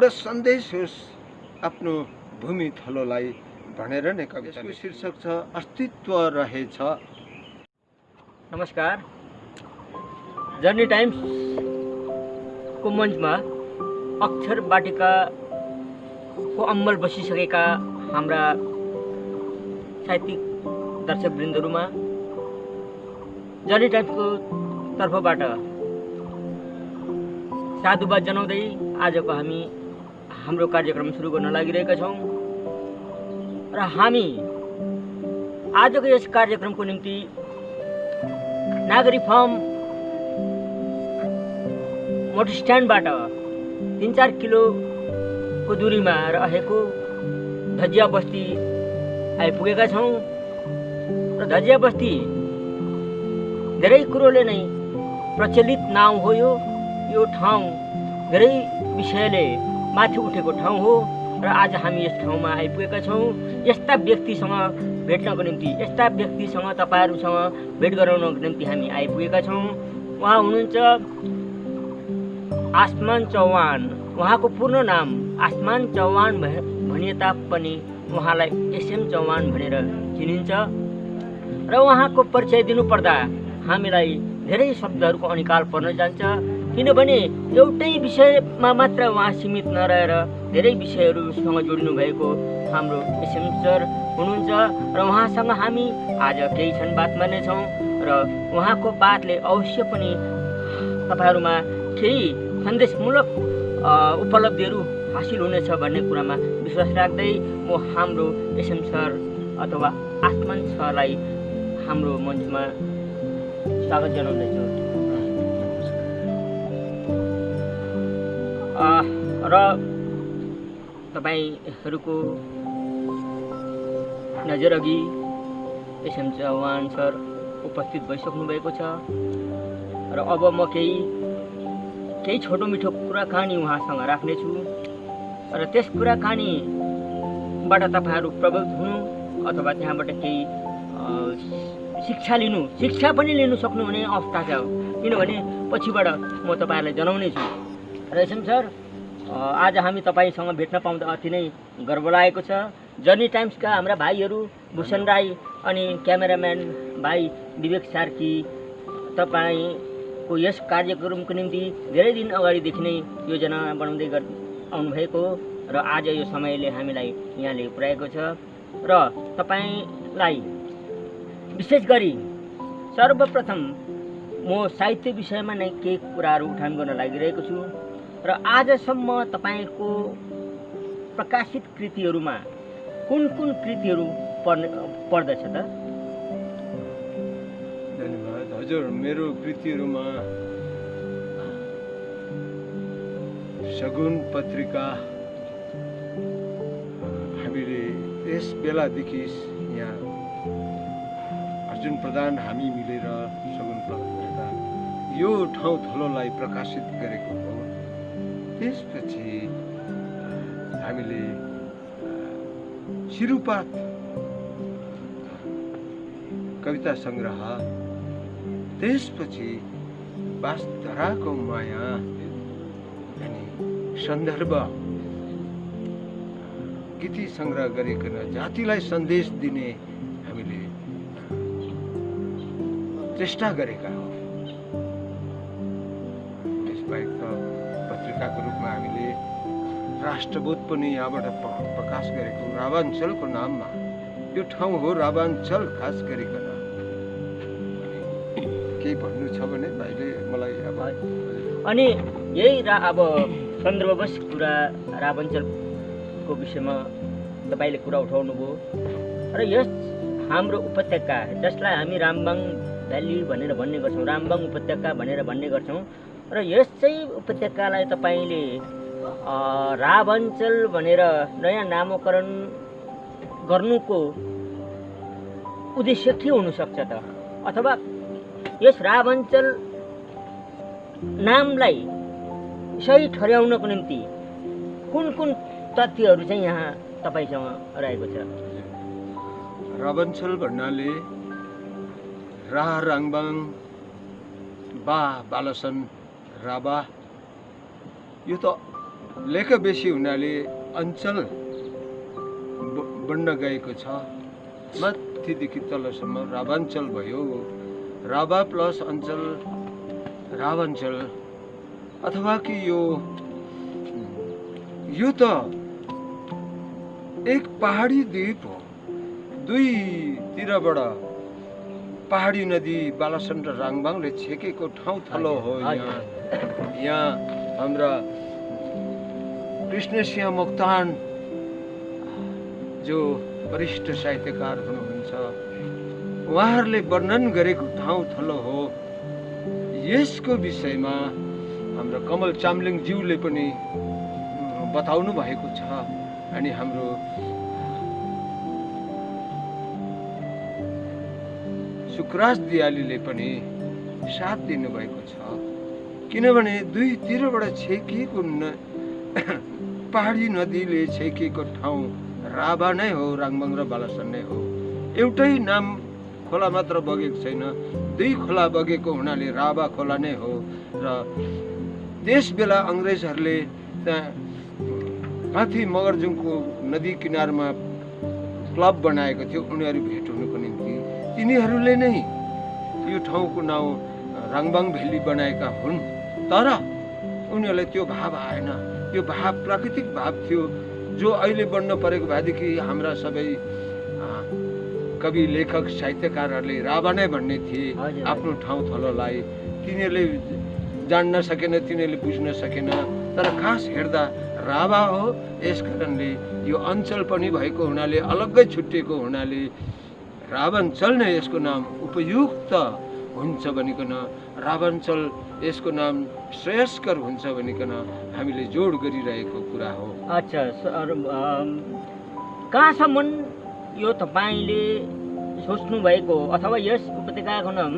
एउटा सन्देश होस् आफ्नो भूमि थलोलाई भनेर नै कविताको शीर्षक छ अस्तित्व रहेछ। नमस्कार। जर्नी टाइम्स को मञ्चमा अक्षर वाटिकाको अम्मल बसिसकेका हाम्रा साहित्यिक दर्शकवृन्दहरूमा जर्नी टाइम्सको तर्फबाट साधुवाद जनाउँदै आजको हामी हाम्रो कार्यक्रम सुरु गर्न लागिरहेका छौँ र हामी आजको यस कार्यक्रमको निम्ति नागरी फार्म मोटर स्ट्यान्डबाट 3-4 किलोको दूरीमा रहेको धजिया बस्ती आइपुगेका छौँ र धजिया बस्ती धेरै कुरोले नै प्रचलित नाउँ हो। यो ठाउँ धेरै विषयले माथि उठेको ठाउँ हो र आज हामी यस ठाउँमा आइपुगेका छौँ यस्ता व्यक्तिसँग भेट्नको निम्ति, यस्ता व्यक्तिसँग तपाईहरुसँग भेट गराउनको निम्ति हामी आइपुगेका छौँ। उहाँ हुनुहुन्छ आसमान चौहान। उहाँको पूर्ण नाम आसमान चौहान भनिए तापनि उहाँलाई एसएम चौहान भनेर चिनिन्छ र उहाँको परिचय दिनुपर्दा हामीलाई धेरै शब्दहरूको अनिकाल पर्न जान्छ, किनभने एउटै विषयमा मात्र उहाँ सीमित नरहेर धेरै विषयहरूसँग जोडिनु भएको हाम्रो एसएम सर हुनुहुन्छ र उहाँसँग हामी आज केही क्षण बात मार्नेछौँ र उहाँको बातले अवश्य पनि तपाईहरुमा केही सन्देशमूलक उपलब्धिहरू हासिल हुनेछ भन्ने कुरामा विश्वास राख्दै म हाम्रो एसएम सर अथवा आसमान सरलाई हाम्रो मञ्चमा स्वागत जनाउँदैछु। र तपाईहरुको नजरअघि एसएम चौहान सर उपस्थित भइसक्नु भएको छ र अब म केही छोटो मिठो कुराकानी उहाँसँग राख्नेछु र त्यस कुराकानीबाट तपाईहरु प्रभावित हुनु अथवा त्यहाँबाट केही शिक्षा पनि लिनु सक्नुहुने अवस्था छ, किनभने पछिबाट म तपाईहरुलाई जनाउने छु। र एसएम सर, आज हामी तपाईसँग भेट्न पाउँदा अति नै गर्व लागेको छ। जर्नी टाइम्सका हाम्रा भाइहरू भूषण राई अनि क्यामेराम्यान भाइ विवेक सार्की तपाईको यस कार्यक्रमको निम्ति धेरै दिन अगाडिदेखि नै योजना बनाउँदै आउनुभएको र आज यो समयले हामीलाई यहाँ ल्याइ पुर्याएको छ र तपाईलाई विशेष गरी सर्वप्रथम म साहित्य विषयमा नै केही कुराहरू उठान गर्न लागिरहेको छु र आजसम्म तपाईको प्रकाशित कृतिहरूमा कुन कृतिहरू पर्दछ त? धन्यवाद हजुर। मेरो कृतिहरूमा सगुन पत्रिका हामीले यस बेलादेखि यहाँ अर्जुन प्रधान हामी मिलेर सगुन पत्रिका यो ठाउँ थलोलाई प्रकाशित गरेको हो। त्यसपछि हामीले शिरुपात कविता संग्रह, त्यसपछि वासधराको माया अनि सन्दर्भ गीति संग्रह गरिकन जातिलाई सन्देश दिने हामीले चेष्टा गरेका हौँ। त्यसबाहेक त पत्रिकाको रूपमा हामीले राष्ट्रबोध पनि यहाँबाट प्रकाश गरेको रावाञ्चलको नाममा। यो ठाउँ हो रावाञ्चल। खास गरिकन केही भन्नु छ भने भाइले मलाई अब अनि यही अब सन्दर्भवश कुरा रावाञ्चलको विषयमा तपाईले कुरा उठाउनु भयो र यस हाम्रो उपत्यका जसलाई हामी रामबाङ भ्याली भनेर भन्ने गर्छौँ, रामबाङ उपत्यका भनेर भन्ने गर्छौँ र यसै उपत्यकालाई तपाईले रावाञ्चल भनेर नयाँ नामकरण गर्नुको उद्देश्य के हुन सक्छ त? अथवा यस रावाञ्चल नामलाई सही ठहराउनको निम्ति कुन तथ्यहरू चाहिँ यहाँ तपाईसँग रहेको छ? रावाञ्चल भन्नाले रा राङबाङ बा बालसन राबा, यो त लेख बेसी हुनाले अञ्चल बन्न गएको छ। माथिदेखि तलसम्म राभाञ्चल भयो। राभा प्लस अञ्चल राभाञ्चल, अथवा कि यो त एक पहाडी द्वीप हो। दुईतिरबाट पहाडी नदी बालासन र राङभाङले छेकेको ठाउँ थलो हो। यहाँ हाम्रा कृष्णसिंह मोक्तान जो वरिष्ठ साहित्यकार हुनुहुन्छ, उहाँहरूले वर्णन गरेको ठाउँ थलो हो। यसको विषयमा हाम्रो कमल चामलिङज्यूले पनि बताउनु भएको छ अनि हाम्रो सुकराज दियालीले पनि साथ दिनुभएको छ। किनभने दुईतिरबाट छेकिएको पहाडी नदीले छेकिएको ठाउँ राभा नै हो, राङभाङ र बालासन नै हो। एउटै नाम खोला मात्र बगेको छैन, दुई खोला बगेको हुनाले राभा खोला नै हो। र त्यस बेला अङ्ग्रेजहरूले त्यहाँ माथि मगरजुङको नदी किनारमा क्लब बनाएको थियो उनीहरू भेट हुनुको निम्ति। तिनीहरूले नै यो ठाउँको नाउँ राङभाङ भेली बनाएका हुन्। तर उनीहरूलाई त्यो भाव आएन। यो भाव प्राकृतिक भाव थियो, जो अहिले बन्न परेको भएदेखि हाम्रा सबै कवि लेखक साहित्यकारहरूले राभा नै भन्ने थिए आफ्नो ठाउँ थलोलाई। तिनीहरूले जान्न सकेन, तिनीहरूले बुझ्न सकेन। तर खास हेर्दा राभा हो। यसकारणले यो अञ्चल पनि भएको हुनाले, अलग्गै छुट्टिएको हुनाले राभाञ्चल नै यसको नाम उपयुक्त हुन्छ भनिकन, राभाञ्चल यसको नाम श्रेयस्कर हुन्छ भनिकन हामीले जोड गरिरहेको कुरा हो। अच्छा सर, कहाँसम्म यो तपाईँले सोच्नु भएको अथवा यस उपत्यकाको नाम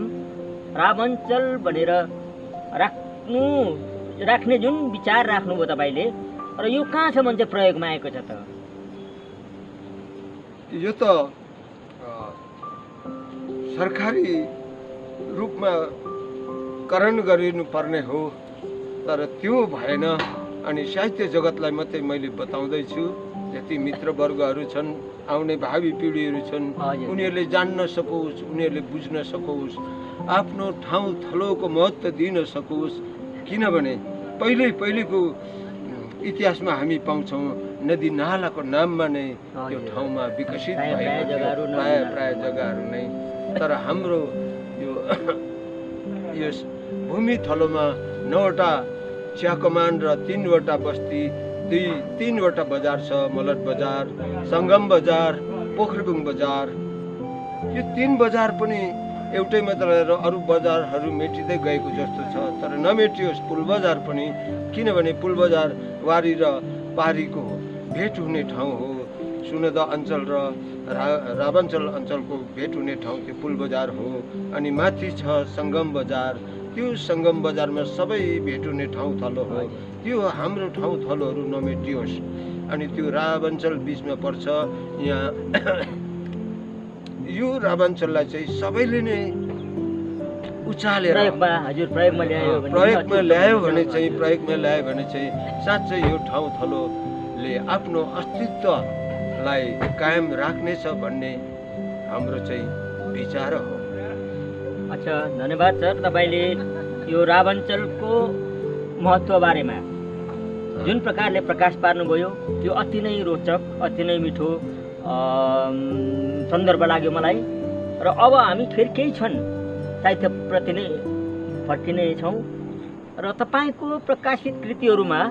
राभाञ्चल भनेर राख्ने जुन विचार राख्नुभयो तपाईँले, र यो कहाँसम्म चाहिँ प्रयोगमा आएको छ त? यो त सरकारी रूपमा करण गरिनुपर्ने हो, तर त्यो भएन। अनि साहित्य जगतलाई मात्रै मैले बताउँदैछु। जति मित्रवर्गहरू छन्, आउने भावी पिँढीहरू छन्, उनीहरूले जान्न सकोस्, उनीहरूले बुझ्न सकोस्, आफ्नो ठाउँ थलोको महत्त्व दिन सकोस्। किनभने पहिलेको इतिहासमा हामी पाउँछौँ नदी नालाको नाममा नै त्यो ठाउँमा विकसित भएको प्राय जग्गाहरू नै। तर हाम्रो यो भूमि थलोमा 9वटा चिया कमान र 3वटा बस्ती, 3वटा बजार छ। मलट बजार, सङ्गम बजार, पोखरीबुङ बजार। यो 3 बजार पनि एउटै मात्र रहेर अरू बजारहरू मेटिँदै गएको जस्तो छ। तर नमेटियोस् पुल बजार पनि, किनभने पुल बजार वारी र पारीको भेट हुने ठाउँ हो। सुनदा अञ्चल र राभाञ्चल अञ्चलको भेट हुने ठाउँ त्यो पुल बजार हो। अनि माथि छ सङ्गम बजार। त्यो सङ्गम बजारमा सबै भेट हुने ठाउँ थलो हो। त्यो हाम्रो ठाउँ थलोहरू नमेटियोस्। अनि त्यो राभाञ्चल बिचमा पर्छ। यहाँ यो राभाञ्चललाई चाहिँ सबैले नै उचालेर प्रयोगमा ल्यायो भने चाहिँ साँच्चै यो ठाउँ थलोले आफ्नो अस्तित्वलाई कायम राख्नेछ भन्ने हाम्रो चाहिँ विचार हो। अच्छा, धन्यवाद सर। तपाईँले यो राभाञ्चलको महत्त्व बारेमा जुन प्रकारले प्रकाश पार्नुभयो त्यो अति नै रोचक, अति नै मिठो सन्दर्भ लाग्यो मलाई। र अब हामी फेरि केही छन् साहित्यप्रति नै फर्किने छौँ। र तपाईँको प्रकाशित कृतिहरूमा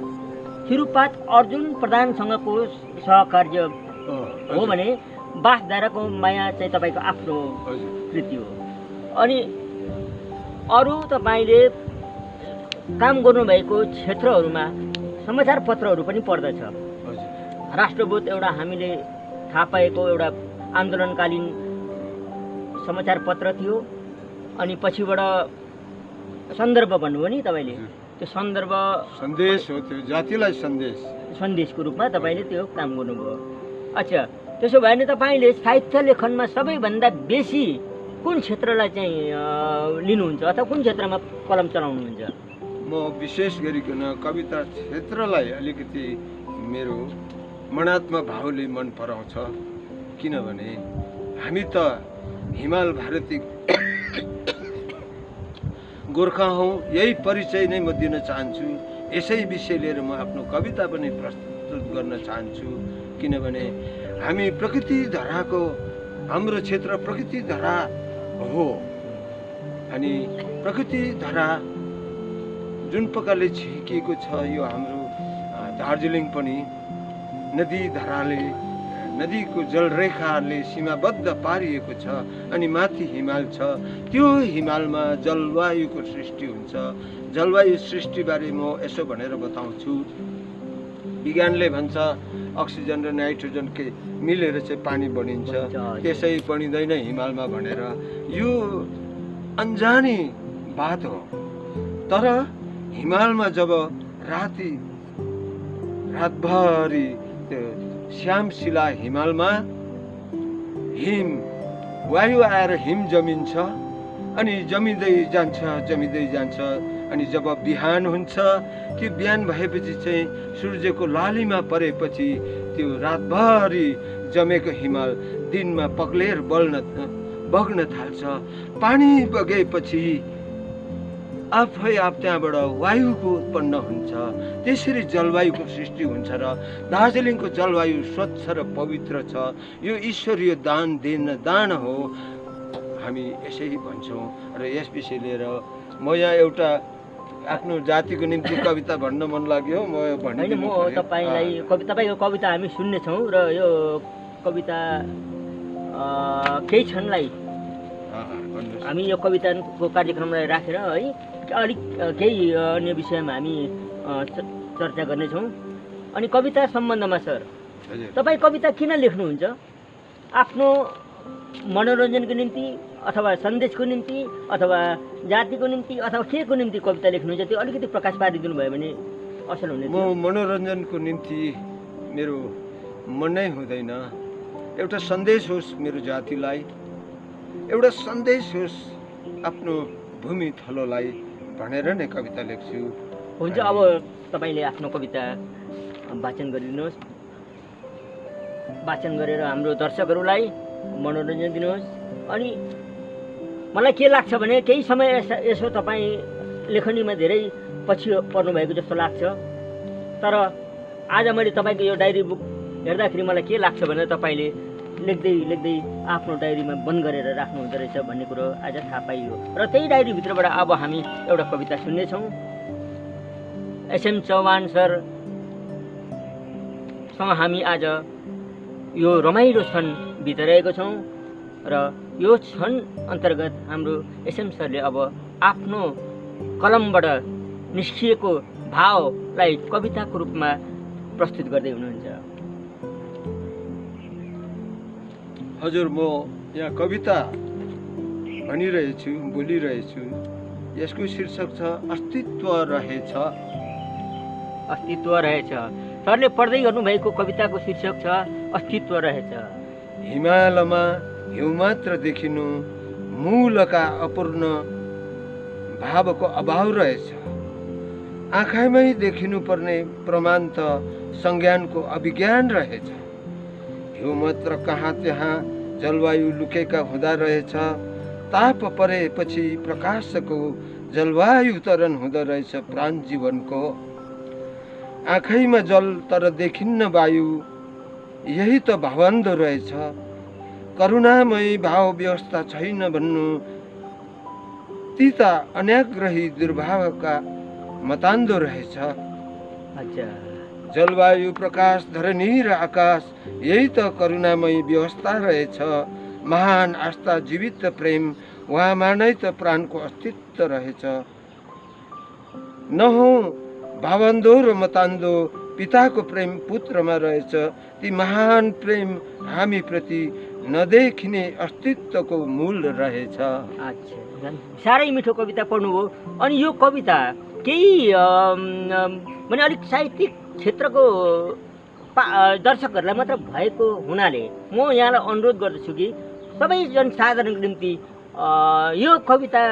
थिरुपात अर्जुन प्रधानसँगको सहकार्य हो भने बासधाराको माया चाहिँ तपाईँको आफ्नो कृति हो। अनि अरू तपाईँले काम गर्नुभएको क्षेत्रहरूमा समाचार पत्रहरू पनि पर्दछ। राष्ट्रबोध एउटा हामीले थाहा पाएको एउटा आन्दोलनकालीन समाचार पत्र थियो। अनि पछिबाट सन्दर्भ भन्नुभयो नि तपाईँले, त्यो सन्दर्भ सन्देश हो, त्यो जातिलाई सन्देशको रूपमा तपाईँले त्यो काम गर्नुभयो। अच्छा, त्यसो भए नि तपाईँले साहित्य लेखनमा सबैभन्दा बेसी कुन क्षेत्रलाई चाहिँ लिनुहुन्छ अथवा कुन क्षेत्रमा कलम चलाउनुहुन्छ? म विशेष गरिकन कविता क्षेत्रलाई अलिकति मेरो मनात्मक भावले मन पराउँछ। किनभने हामी त हिमाल भारती गोर्खा हौँ, यही परिचय नै म दिन चाहन्छु। यसै विषय लिएर म आफ्नो कविता पनि प्रस्तुत गर्न चाहन्छु। किनभने हामी प्रकृति धराको, हाम्रो क्षेत्र प्रकृति धरा हो। अनि प्रकृति धरा जुन प्रकारले झिकिएको छ, यो हाम्रो दार्जिलिङ पनि नदी धराले, नदीको जलरेखाले सीमाबद्ध पारिएको छ। अनि माथि हिमाल छ, त्यो हिमालमा जलवायुको सृष्टि हुन्छ। जलवायु सृष्टिबारे म यसो भनेर बताउँछु। विज्ञानले भन्छ अक्सिजन र नाइट्रोजन के मिलेर चाहिँ पानी बनिन्छ, त्यसै बनिँदैन हिमालमा भनेर। यो अन्जानी बात हो। तर हिमालमा जब रातभरि त्यो श्यामशिला हिमालमा हिम वायु आएर हिम जमिन्छ, अनि जमिँदै जान्छ। अनि जब बिहान हुन्छ, त्यो बिहान भएपछि चाहिँ सूर्यको लालीमा परेपछि त्यो रातभरि जमेको हिमाल दिनमा पग्लेर बग्न थाल्छ। पानी बगेपछि आफै त्यहाँबाट वायुको उत्पन्न हुन्छ। त्यसरी जलवायुको सृष्टि हुन्छ र दार्जिलिङको जलवायु स्वच्छ र पवित्र छ। यो ईश्वरीय दान हो, हामी यसै भन्छौँ। र यस विषय लिएर म यहाँ एउटा आफ्नो जातिको निम्ति कविता भन्न मन लाग्यो। म तपाईँको कविता हामी सुन्नेछौँ र यो कविता केही क्षणलाई हामी यो कविताको कार्यक्रमलाई राखेर है अलिक केही अन्य विषयमा हामी चर्चा गर्नेछौँ। अनि कविता सम्बन्धमा सर, तपाईँ कविता किन लेख्नुहुन्छ? आफ्नो मनोरञ्जनको निम्ति अथवा सन्देशको निम्ति अथवा जातिको निम्ति अथवा के को निम्ति कविता लेख्नुहुन्छ? त्यो अलिकति प्रकाश पारिदिनु भयो भने असल हुने। म मनोरञ्जनको निम्ति मेरो मनै हुँदैन। एउटा सन्देश होस् मेरो जातिलाई, एउटा सन्देश होस् आफ्नो भूमि थलोलाई भनेर नै कविता लेख्छु। हुन्छ, अब तपाईँले आफ्नो कविता वाचन गरिदिनुहोस्। वाचन गरेर हाम्रो दर्शकहरूलाई मनोरञ्जन दिनुहोस्। अनि मलाई के लाग्छ भने केही समय यसो तपाईँ लेखनीमा धेरै पछि पर्नुभएको जस्तो लाग्छ। तर आज मैले तपाईँको यो डायरी बुक हेर्दाखेरि मलाई के लाग्छ भने तपाईँले लेख्दै आफ्नो डायरीमा बन्द गरेर राख्नु हुँदो रहेछ भन्ने कुरो आज थाहा पाइयो। र त्यही डायरीभित्रबाट अब हामी एउटा कविता सुन्नेछौँ। एसएम चौहान सरसँग हामी आज यो रमाइलो क्षण बिताइरहेको छौँ। र यो क्षण अन्तर्गत हाम्रो एसएम सरले अब आफ्नो कलमबाट निस्किएको भावलाई कविताको रूपमा प्रस्तुत गर्दै हुनुहुन्छ। हजुर, म यहाँ कविता भनिरहेछु, बोलिरहेछु। यसको शीर्षक छ अस्तित्व रहेछ। अस्तित्व रहेछ। सरले पढ्दै गर्नुभएको कविताको शीर्षक छ अस्तित्व रहेछ। हिमालमा हिउँ मात्र देखिनु मूलका अपूर्ण भावको अभाव रहेछ। आँखामै देखिनु पर्ने प्रमाण त संज्ञानको अभिज्ञान रहेछ। हिउँ मात्र कहाँ त्यहाँ जलवायु लुकेका हुँदा रहेछ। ताप परेपछि प्रकाशको जलवायु तरण हुँदो रहेछ प्राण जीवनको। आँखैमा जल तर देखिन्न वायु, यही त भावान्धो रहेछ। करुणामय भाव व्यवस्था छैन भन्नु, ती त अनाग्रही दुर्भावका मतान्धो रहेछ। जलवायु, प्रकाश, धरनी र आकाश, यही त करुणामय व्यवस्था रहेछ। महान आस्था, जीवित प्रेम, उहाँमा नै त प्राणको अस्तित्व रहेछ। नहौ भावान्धो र मतान्धो, पिताको प्रेम पुत्रमा रहेछ। ती महान प्रेम हामी प्रति नदेखिने अस्तित्वको मूल रहेछ। साह्रै मिठो कविता पढ्नुभयो। अनि यो कविता केही माने अलिक साहित्यिक क्षेत्रको दर्शकहरूलाई मात्र भएको हुनाले म यहाँलाई अनुरोध गर्दछु कि सबै जनसाधारणको निम्ति यो कविता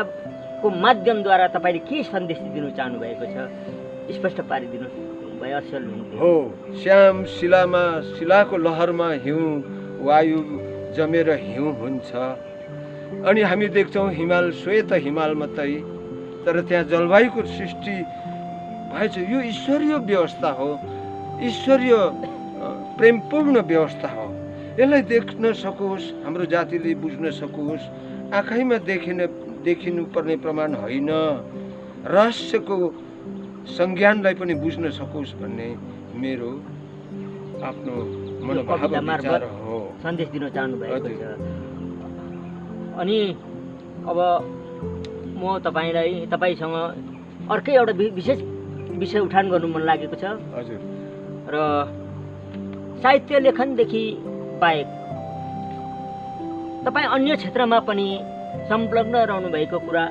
को माध्यमद्वारा तपाईँले के सन्देश दिनु चाहनु भएको छ स्पष्ट पारिदिनु भए असल हुन्थ्यो। हो, श्याम शिलामा शिलाको लहरमा हिउँ वायु जमेर हिउँ हुन्छ अनि हामी देख्छौँ हिमाल श्वेत हिमाल मात्रै, तर त्यहाँ जलवायुको सृष्टि भएछ। यो ईश्वरीय व्यवस्था हो, ईश्वरीय प्रेमपूर्ण व्यवस्था हो। यसलाई देख्न सकोस्, हाम्रो जातिले बुझ्न सकोस्, आँखैमा देखिनु पर्ने प्रमाण होइन, रहस्यको संज्ञानलाई पनि बुझ्न सकोस् भन्ने मेरो आफ्नो मनोभाव विचार हो। सन्देश दिन चाहनु भएको छ। अनि अब म तपाईँसँग अर्कै एउटा विशेष विषय उठान गर्नु मन लागेको छ। हजुर। र साहित्य लेखनदेखि बाहेक तपाईँ अन्य क्षेत्रमा पनि संलग्न रहनु भएको कुरा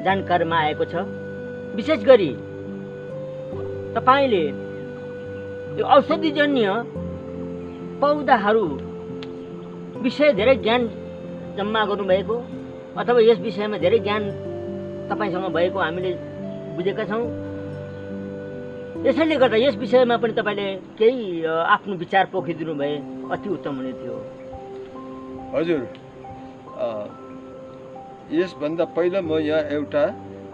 जानकारीमा आएको छ। विशेष गरी तपाईँले यो औषधिजन्य पौधाहरू विषय धेरै ज्ञान जम्मा गर्नुभएको अथवा यस विषयमा धेरै ज्ञान तपाईँसँग भएको हामीले बुझेका छौँ। यसैले गर्दा यस विषयमा पनि तपाईँले केही आफ्नो विचार पोखिदिनु भए अति उत्तम हुने थियो। हजुर, यसभन्दा पहिला म यहाँ एउटा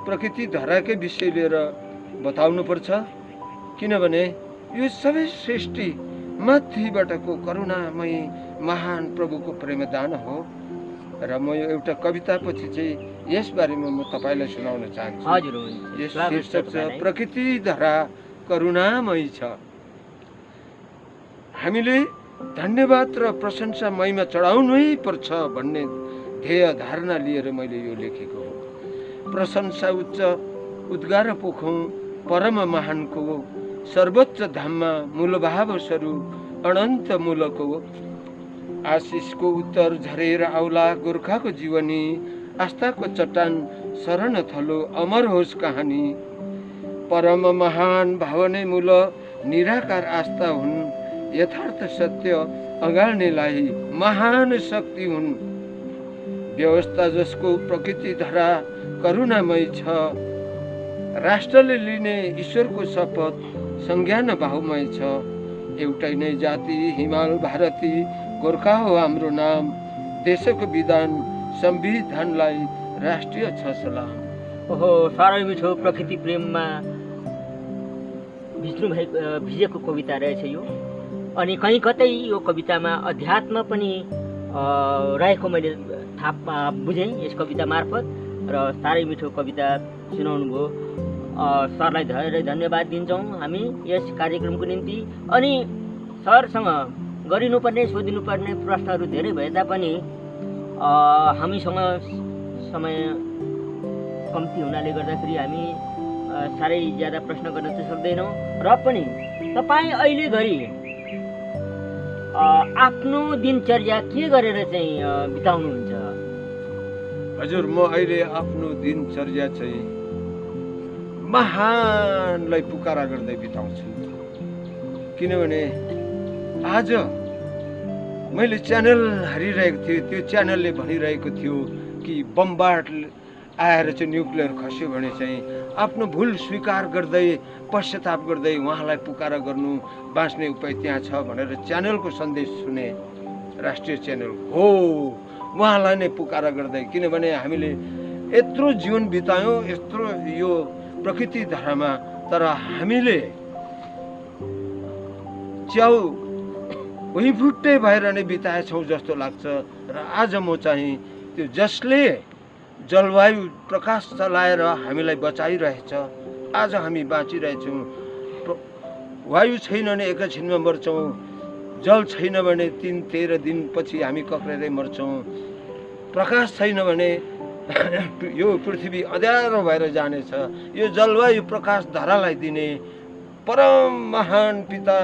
प्रकृति धाराकै विषय लिएर बताउनुपर्छ, किनभने यो सबै सृष्टि माथिबाटको करुणामय महान प्रभुको प्रेमदान हो र म यो एउटा कवितापछि चाहिँ यसबारेमा म तपाईँलाई सुनाउन चाहन्छु। हजुर। यस शीर्षक छ प्रकृति धारा करुणामय छ। हामीले धन्यवाद र प्रशंसा महिमा चढाउनै पर्छ भन्ने ध्येय धारणा लिएर मैले यो लेखेको हो। प्रशंसा उच्च उद्गार पोखौँ परम महानको, सर्वोच्च धाममा मूलभाव स्वरूप अनन्त मूलको, आशिषको उत्तर झरेर आउला गोर्खाको जीवनी, आस्थाको चट्टान शरण थलो अमर होस् कहानी। परम महान भावनै मूल निराकार आस्था हुन्, यथार्थ सत्य अगाल्नेलाई महान शक्ति हुन्। व्यवस्था जसको प्रकृति धारा करुणामय छ, राष्ट्रले लिने ईश्वरको शपथ संज्ञान भावमय छ। एउटै नै जाति हिमाल भारती, गोर्खा हो हाम्रो नाम, देशको विधान संविधानलाई राष्ट्रिय छ सलाम। ओहो, साह्रै मिठो प्रकृति प्रेममा भिजेको कविता रहेछ यो। अनि कहीँ कतै यो कवितामा अध्यात्म पनि रहेको मैले बुझेँ यस कविता मार्फत, र साह्रै मिठो कविता सुनाउनु भयो। सरलाई धेरै धन्यवाद दिन्छौँ हामी यस कार्यक्रमको निम्ति। अनि सरसँग गरिनुपर्ने सोधिनुपर्ने प्रश्नहरू धेरै भए तापनि हामीसँग समय कम्ती हुनाले गर्दाखेरि हामी साह्रै ज्यादा प्रश्न गर्न चाहिँ सक्दैनौँ। र पनि तपाईँ अहिले घरि आफ्नो दिनचर्या के गरेर चाहिँ बिताउनुहुन्छ? हजुर, म अहिले आफ्नो दिनचर्या चाहिँ महानलाई पुकारा गर्दै बिताउँछु, किनभने आज मैले च्यानल हेरिरहेको थिएँ। त्यो च्यानलले भनिरहेको थियो कि बमबाट आएर चाहिँ न्युक्लियर खस्यो भने चाहिँ आफ्नो भुल स्वीकार गर्दै पश्चाताप गर्दै उहाँलाई पुकारा गर्नु, बाँच्ने उपाय त्यहाँ छ भनेर च्यानलको सन्देश सुने। राष्ट्रिय च्यानल हो, उहाँलाई नै पुकारा गर्दै, किनभने हामीले यत्रो जीवन बितायौँ यत्रो यो प्रकृति धारामा, तर हामीले च्याउ उही फुट्टै भएर नै बिताएछौँ जस्तो लाग्छ। र आज म चाहिँ त्यो जसले जलवायु प्रकाश चलाएर हामीलाई बचाइरहेछ, आज हामी बाँचिरहेछौँ। वायु छैन भने एकैछिनमा मर्छौँ, जल छैन भने 3-13 दिनपछि हामी कक्रेरै मर्छौँ, प्रकाश छैन भने यो पृथ्वी अँध्यारो भएर जानेछ। यो जलवायु प्रकाश धारालाई दिने परम महान पिता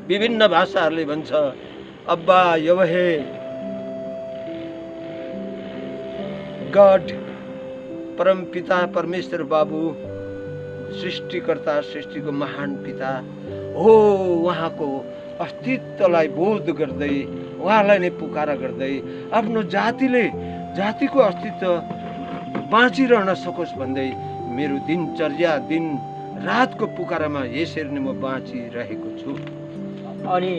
विभिन्न भाषाहरूले भन्छ अब्बा यवहे, गॉड परम पिता परमेश्वर बाबु, सृष्टिकर्ता सृष्टिको महान पिता हो। उहाँको अस्तित्वलाई बोध गर्दै उहाँलाई नै पुकारा गर्दै आफ्नो जातिको अस्तित्व बाँचिरहन सकोस् भन्दै मेरो दिनचर्या दिन रातको पुकारामा यसरी नै म बाँचिरहेको छु। अनि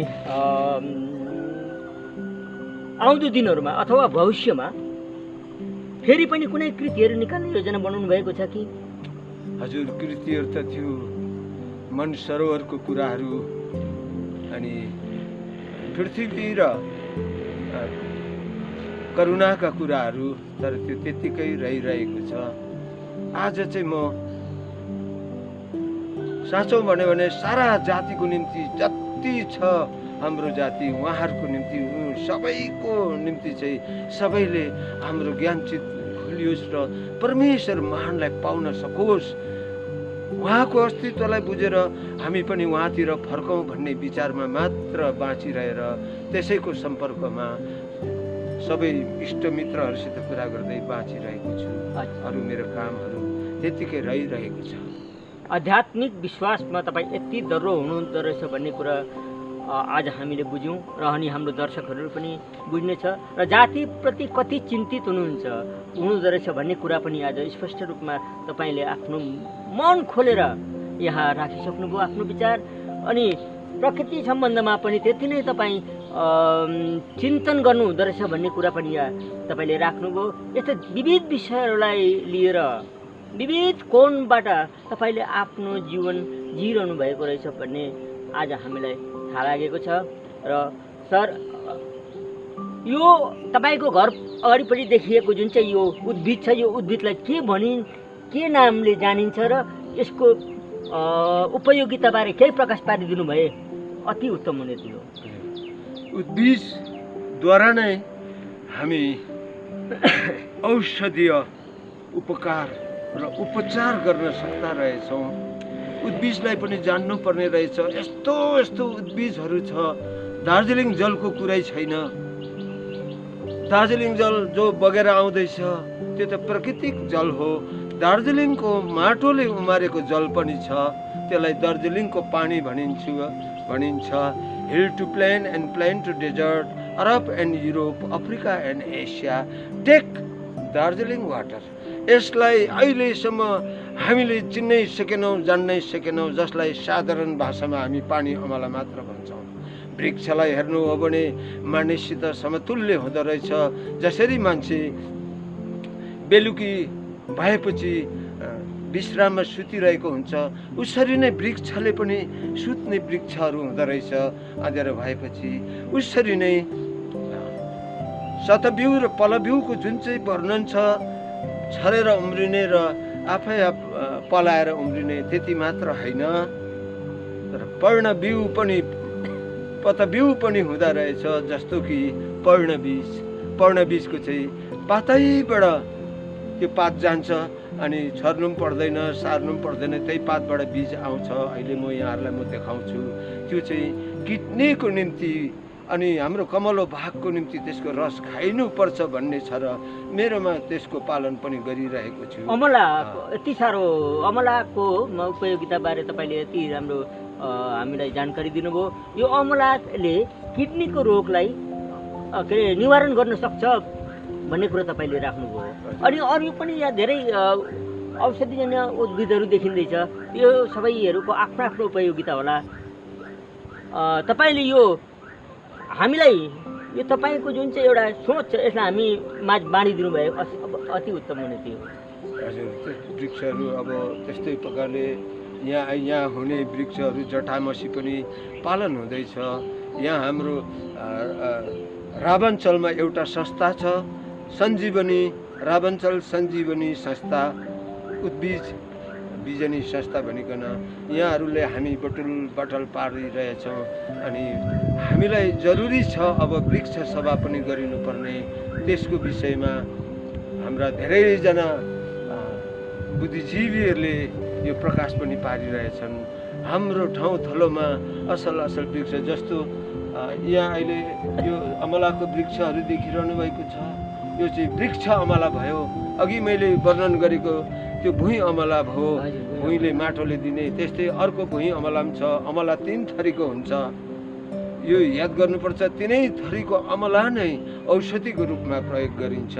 आउँदो दिनहरूमा अथवा भविष्यमा फेरि पनि कुनै कृतिहरू निकाल्ने योजना बनाउनु भएको छ कि? हजुर, कृतिहरू त थियो, मन सरोवरको कुराहरू अनि पृथ्वी र करुणाका कुराहरू, तर त्यो त्यत्तिकै रहिरहेको छ। आज चाहिँ म साँचो भन्यो भने सारा जातिको निम्ति जति छ हाम्रो जाति, उहाँहरूको निम्ति, सबैको निम्ति चाहिँ सबैले हाम्रो ज्ञानचित खुलियोस् र परमेश्वर महानलाई पाउन सकोस्, उहाँको अस्तित्वलाई बुझेर हामी पनि उहाँतिर फर्कौँ भन्ने विचारमा मात्र बाँचिरहेर त्यसैको सम्पर्कमा सबै इष्टमित्रहरूसित कुरा गर्दै बाँचिरहेको छु। अरू मेरो कामहरू त्यत्तिकै रहिरहेको छ। आध्यात्मिक विश्वासमा तपाईँ यति दह्रो हुनुहुँदो रहेछ भन्ने कुरा आज हामीले बुझ्यौँ र अनि हाम्रो दर्शकहरू पनि बुझ्नेछ र जातिप्रति कति चिन्तित हुनुहुँदो रहेछ भन्ने कुरा पनि आज स्पष्ट रूपमा तपाईँले आफ्नो मन खोलेर यहाँ राखिसक्नुभयो आफ्नो विचार। अनि प्रकृति सम्बन्धमा पनि त्यति नै तपाईँ चिन्तन गर्नुहुँदो रहेछ भन्ने कुरा पनि यहाँ तपाईँले राख्नुभयो। यस्तो विविध विषयहरूलाई लिएर विविध कोणबाट तपाईँले आफ्नो जीवन जिइरहनु भएको रहेछ भन्ने आज हामीलाई थाहा लागेको छ। र सर, यो तपाईँको घर अगाडिपट्टि देखिएको जुन चाहिँ यो उद्भिद छ, यो उद्भिदलाई के नामले जानिन्छ र यसको उपयोगिताबारे केही प्रकाश पारिदिनु भए अति उत्तम हुने थियो। उद्भिदद्वारा नै हामी औषधीय उपकार र उपचार गर्न सक्दा रहेछौँ। उद्भिदलाई पनि जान्नुपर्ने रहेछ। यस्तो उद्भिदहरू छ। दार्जिलिङ जलको कुरै छैन। दार्जिलिङ जल जो बगेर आउँदैछ त्यो त प्राकृतिक जल हो। दार्जिलिङको माटोले उमारेको जल पनि छ, त्यसलाई दार्जिलिङको पानी भनिन्छ। Hill to plain and plain to desert, Arab and Europe, Africa and Asia, take Darjeeling water. यसलाई अहिलेसम्म हामीले चिन्नै सकेनौँ, जान्नै सकेनौँ, जसलाई साधारण भाषामा हामी पानी अमला मात्र भन्छौँ। वृक्षलाई हेर्नु हो भने मानिससित समतुल्य हुँदो रहेछ। जसरी मान्छे बेलुकी भएपछि विश्राममा सुतिरहेको हुन्छ, उसरी नै वृक्षले पनि सुत्ने वृक्षहरू हुँदो रहेछ अँध्यारो भएपछि। उसरी नै शतबिउ र पलबिउको जुन चाहिँ वर्णन छ, छरेर उम्रिने र आफै पलाएर उम्रिने, त्यति मात्र होइन, तर पर्णबिउ पनि पतबिउ पनि हुँदो रहेछ। जस्तो कि पर्णबीजको चाहिँ पातैबाट त्यो पात जान्छ अनि छर्नु पनि पर्दैन, सार्नु पनि पर्दैन, त्यही पातबाट बीज आउँछ। अहिले म यहाँहरूलाई म देखाउँछु। त्यो चाहिँ किड्नीको निम्ति अनि हाम्रो कमलो भागको निम्ति त्यसको रस खाइनुपर्छ भन्ने छ र मेरोमा त्यसको पालन पनि गरिरहेको छु। अमला यति साह्रो अमलाको उपयोगिताबारे तपाईँले यति राम्रो हामीलाई जानकारी दिनुभयो। यो अमलाले किडनीको रोगलाई के अरे निवारण गर्न सक्छ भन्ने कुरा तपाईँले राख्नुभयो। अनि अरू पनि यहाँ धेरै औषधिजन्य उद्भिदहरू देखिँदैछ। यो सबैहरूको आफ्नो आफ्नो उपयोगिता होला। तपाईँले यो हामीलाई यो तपाईँको जुन चाहिँ एउटा सोच छ यसलाई हामी माझ बाँडिदिनु भयो अति उत्तम हुने थियो। हजुर, वृक्षहरू अब त्यस्तै प्रकारले यहाँ हुने वृक्षहरू जटामसी पनि पालन हुँदैछ। यहाँ हाम्रो रावञ्चलमा एउटा संस्था छ, सञ्जीवनी रावञ्चल सञ्जीवनी संस्था, उद्भिद बिजनी संस्था भनिकन यहाँहरूले हामी बटुल पारिरहेछौँ। अनि हामीलाई जरुरी छ अब वृक्ष सभा पनि गरिनुपर्ने। त्यसको विषयमा हाम्रा धेरैजना बुद्धिजीवीहरूले यो प्रकाश पनि पारिरहेछन्। हाम्रो ठाउँ थलोमा असल वृक्ष जस्तो यहाँ अहिले यो अमलाको वृक्षहरू देखिरहनु भएको छ। यो चाहिँ वृक्ष अमला भयो। अघि मैले वर्णन गरेको त्यो भुइँ अमला भयो, भुइँले माटोले दिने। त्यस्तै अर्को भुइँ अमला पनि छ। अमला 3 थरीको हुन्छ। यो याद गर्नुपर्छ तिनै थरीको अमला नै औषधिको रूपमा प्रयोग गरिन्छ।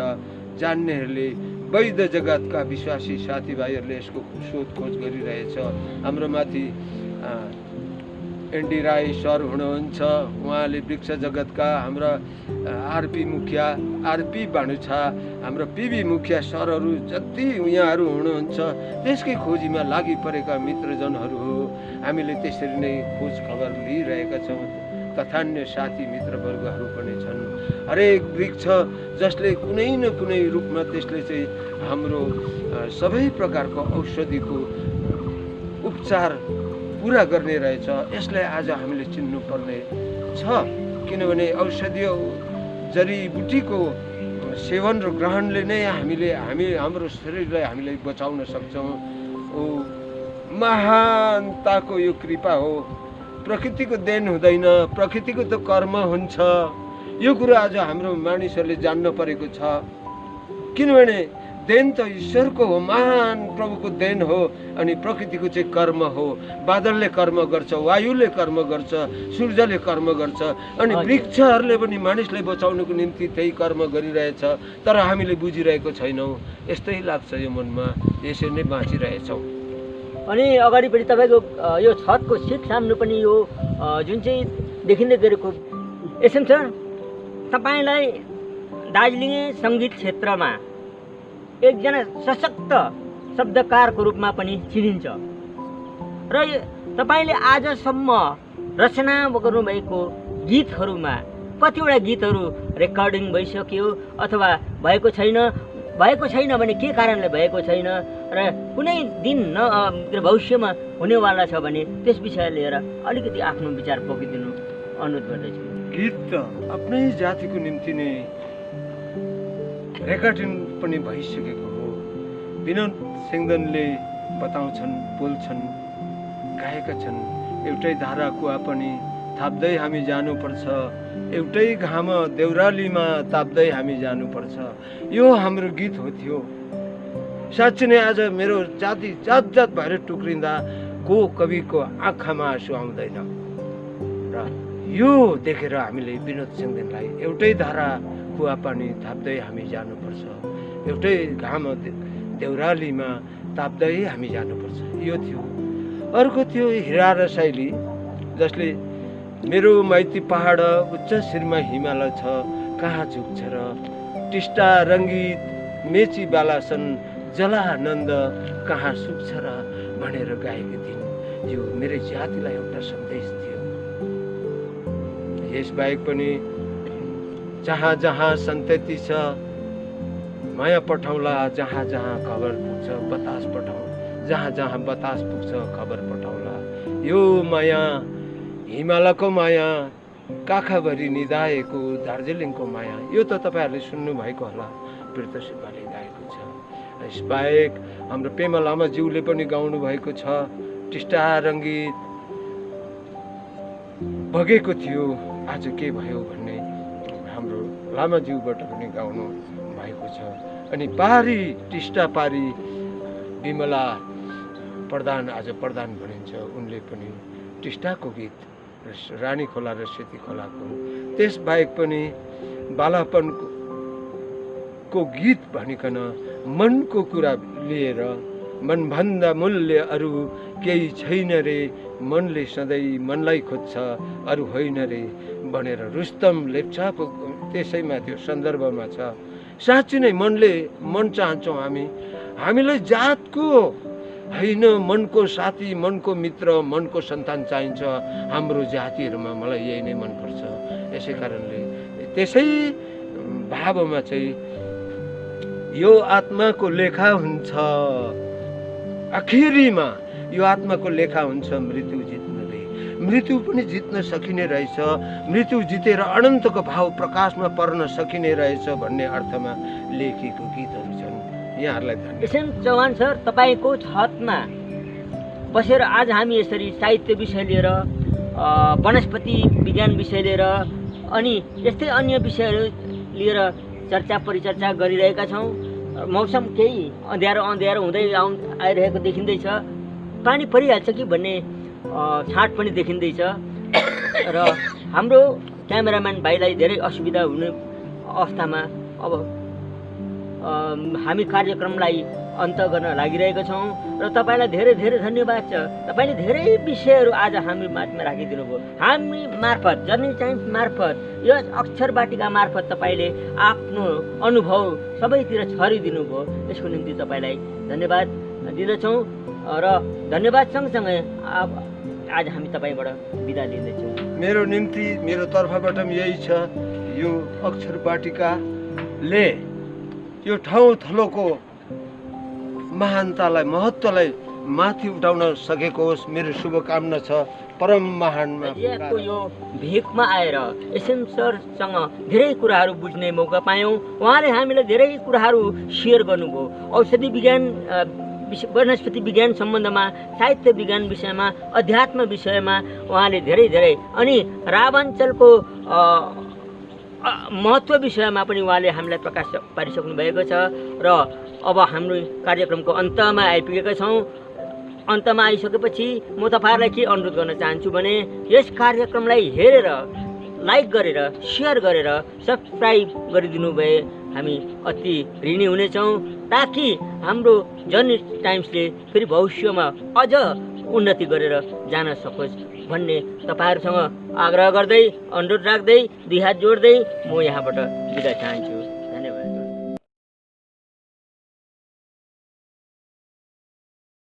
जान्नेहरूले वैद्य जगतका विश्वासी साथीभाइहरूले यसको सोधखोज गरिरहेछ। हाम्रो माथि एनडी राई सर हुनुहुन्छ, उहाँले वृक्ष जगतका हाम्रा आरपी मुखिया, आरपी भानुछा, हाम्रो पिबी मुखिया सरहरू जति उहाँहरू हुनुहुन्छ त्यसकै खोजीमा लागि परेका मित्रजनहरू हो। हामीले त्यसरी नै खोज खबर लिइरहेका छौँ। तथा अन्य साथी मित्रवर्गहरू पनि छन्। हरेक वृक्ष जसले कुनै न कुनै रूपमा त्यसले चाहिँ हाम्रो सबै प्रकारको औषधिको उपचार पुरा गर्ने रहेछ। यसलाई आज हामीले चिन्नुपर्ने छ, किनभने औषधीय जडीबुटीको सेवन र ग्रहणले नै हाम्रो शरीरलाई हामीले बचाउन सक्छौँ। ओ महानताको यो कृपा हो। प्रकृतिको देन हुँदैन, प्रकृतिको त कर्म हुन्छ। यो कुरा आज हाम्रो मानिसहरूले जान्न परेको छ, किनभने देन त ईश्वरको हो, महान प्रभुको देन हो। अनि प्रकृतिको चाहिँ कर्म हो। बादलले कर्म गर्छ, वायुले कर्म गर्छ, सूर्यले कर्म गर्छ, अनि वृक्षहरूले पनि मानिसलाई बचाउनको निम्ति त्यही कर्म गरिरहेछ। तर हामीले बुझिरहेको छैनौँ। यस्तै लाग्छ यो मनमा, यसरी नै बाँचिरहेछौँ। अनि अगाडिपट्टि तपाईँको यो छतको सिट साम्नु पनि यो जुन चाहिँ देखिँदै गरेको एसएम सर, तपाईँलाई दार्जिलिङ सङ्गीत क्षेत्रमा एकजना सशक्त शब्दकारको रूपमा पनि चिनिन्छ र तपाईँले आजसम्म रचना गर्नुभएको गीतहरूमा कतिवटा गीतहरू रेकर्डिङ भइसक्यो अथवा भएको छैन भने के कारणले भएको छैन र कुनै दिन भविष्यमा हुनेवाला छ भने त्यस विषय लिएर अलिकति आफ्नो विचार पोखिदिनु अनुरोध गर्दछु। गीत त आफ्नै जातिको निम्ति नै रेकर्डिङ पनि भइसकेको हो। विनोद सिंहदेनले बताउँछन्, बोल्छन्, गाएका छन्। एउटै धारा कुवा पनि थाप्दै हामी जानुपर्छ, एउटै घाम देउरालीमा ताप्दै हामी जानुपर्छ। यो हाम्रो गीत हो थियो। साँच्चै नै आज मेरो जाति जात भएर टुक्रिँदा को कविको आँखामा आँसु आउँदैन र यो देखेर हामीले विनोद सिंहदेनलाई एउटै धारा कुवा पानी थाप्दै हामी जानुपर्छ, एउटै घाम देउरालीमा ताप्दै हामी जानुपर्छ, यो थियो। अर्को थियो हिरा र शैली, जसले मेरो माइती पहाड उच्च शिरमा हिमालय छ, कहाँ झुक्छ र टिस्टा रङ्गीत मेची बालासन जलानन्द कहाँ सुक्छ र भनेर गाएको दिन यो मेरो जातिलाई एउटा सन्देश थियो। यसबाहेक पनि जहाँ जहाँ सन्तति छ माया पठाउला, जहाँ जहाँ खबर पुग्छ बतास पठाउ, जहाँ जहाँ बतास पुग्छ खबर पठाउला। यो माया हिमालयको माया, काखाभरि निधाएको दार्जिलिङको माया, यो त तपाईँहरूले सुन्नुभएको होला, प्रीत सुब्बाले गाएको छ। यसबाहेक हाम्रो पेमा लामाज्यूले पनि गाउनु भएको छ। टिस्टा रङ्गीत बगेको थियो, आज के भयो भन्ने हाम्रो लामाज्यूबाट पनि गाउनु भएको छ। अनि पारी टिस्टा पारी विमला प्रधान, आज प्रधान भनिन्छ, उनले पनि टिस्टाको गीत रानी खोला र सेती खोलाको। त्यसबाहेक पनि बालापनको गीत भनिकन मनको कुरा लिएर, मनभन्दा मूल्य अरू केही छैन रे, मनले सधैँ मनलाई खोज्छ अरू होइन रे भनेर रुस्तम लेप्चाको त्यसैमा त्यो सन्दर्भमा छ। साँच्चै नै मन चाहन्छौँ हामीलाई जातको होइन, मनको साथी, मनको मित्र, मनको सन्तान चाहिन्छ हाम्रो जातिहरूमा। मलाई यही नै मनपर्छ। यसै कारणले त्यसै भावमा चाहिँ यो आत्माको लेखा हुन्छ, आखिरीमा यो आत्माको लेखा हुन्छ मृत्यु जित्नले। मृत्यु पनि जित्न सकिने रहेछ, मृत्यु जितेर अनन्तको भाव प्रकाशमा पर्न सकिने रहेछ भन्ने अर्थमा लेखिएको गीतहरू छन्। यहाँहरूलाई धन्यवाद। एसएम चौहान सर, तपाईँको छतमा बसेर आज हामी यसरी साहित्य विषय लिएर, वनस्पति विज्ञान विषय लिएर अनि यस्तै अन्य विषयहरू लिएर चर्चा परिचर्चा गरिरहेका छौँ। मौसम केही अँध्यारो हुँदै आइरहेको देखिँदैछ, पानी परिहाल्छ कि भन्ने छाँट पनि देखिँदैछ र हाम्रो क्यामेराम्यान भाइलाई धेरै असुविधा हुने अवस्थामा अब हामी कार्यक्रमलाई अन्त गर्न लागिरहेका छौँ र तपाईँलाई धेरै धेरै धन्यवाद छ। तपाईँले धेरै विषयहरू आज हामी माझमा राखिदिनु भयो। हामी मार्फत जर्नी टाइम्स मार्फत यो अक्षर वाटिका मार्फत तपाईँले आफ्नो अनुभव सबैतिर छरिदिनु भयो। यसको निम्ति तपाईँलाई धन्यवाद दिँदछौँ र धन्यवाद सँगसँगै आज हामी तपाईँबाट बिदा लिँदैछौँ। मेरो निम्ति मेरो तर्फबाट पनि यही छ, यो अक्षर वाटिकाले यो ठाउँ थलोको महानतालाई महत्त्वलाई माथि उठाउन सकेको होस्, मेरो शुभकामना छ। परम महानमा यो भेकमा आएर एसएम सरसँग धेरै कुराहरू बुझ्ने मौका पायौँ। उहाँले हामीलाई धेरै कुराहरू सेयर गर्नुभयो। औषधि विज्ञान, वनस्पति विज्ञान सम्बन्धमा, साहित्य विज्ञान विषयमा, अध्यात्म विषयमा उहाँले धेरै धेरै, अनि रावाञ्चलको महत्त्व विषयमा पनि उहाँले हामीलाई प्रकाश पारिसक्नु भएको छ। र अब हाम्रो कार्यक्रमको अन्तमा आइपुगेका छौँ। अन्तमा आइसकेपछि म तपाईँहरूलाई के अनुरोध गर्न चाहन्छु भने यस कार्यक्रमलाई हेरेर, लाइक गरेर, सेयर गरेर, सब्सक्राइब गरिदिनु भए हामी अति ऋणी हुनेछौँ, ताकि हाम्रो जर्नी टाइम्सले फेरि भविष्यमा अझ उन्नति गरेर जान सकोस् भन्ने तपाईँहरूसँग आग्रह गर्दै, अनुरोध राख्दै, दुई हात जोड्दै म यहाँबाट बिदा चाहन्छु।